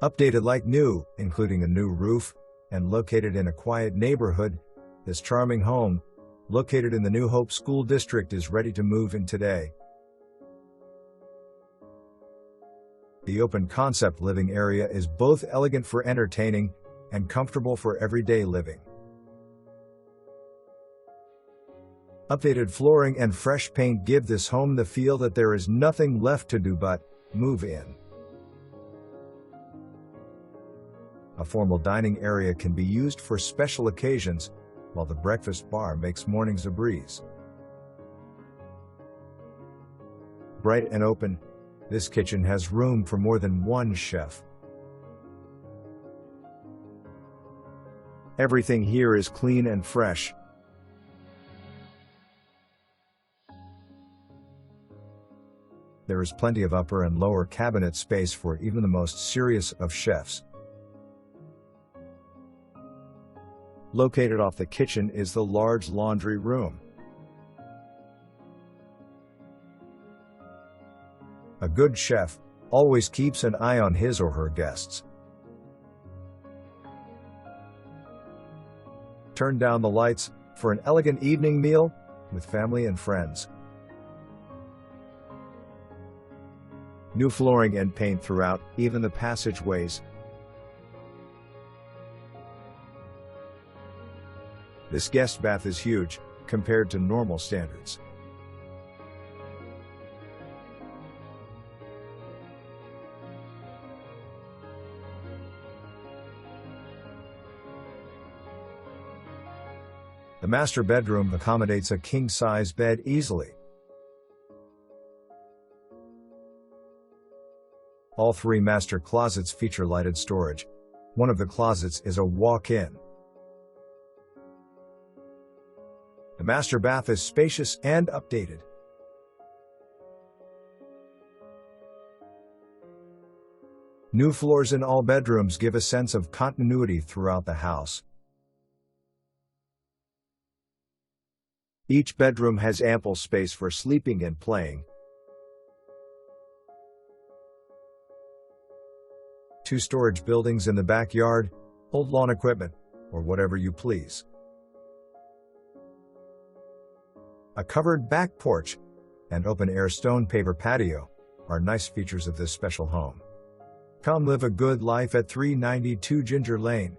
Updated like new, including a new roof, and located in a quiet neighborhood, this charming home, located in the New Hope School District, is ready to move in today. The open concept living area is both elegant for entertaining and comfortable for everyday living. Updated flooring and fresh paint give this home the feel that there is nothing left to do but move in. A formal dining area can be used for special occasions, while the breakfast bar makes mornings a breeze. Bright and open, this kitchen has room for more than one chef. Everything here is clean and fresh. There is plenty of upper and lower cabinet space for even the most serious of chefs. Located off the kitchen is the large laundry room. A good chef always keeps an eye on his or her guests. Turn down the lights for an elegant evening meal with family and friends. New flooring and paint throughout, even the passageways. This guest bath is huge, compared to normal standards. The master bedroom accommodates a king-size bed easily. All three master closets feature lighted storage. One of the closets is a walk-in. The master bath is spacious and updated. New floors in all bedrooms give a sense of continuity throughout the house. Each bedroom has ample space for sleeping and playing. Two storage buildings in the backyard, old lawn equipment, or whatever you please. A covered back porch and open-air stone paver patio are nice features of this special home. Come live a good life at 392 Ginger Lane.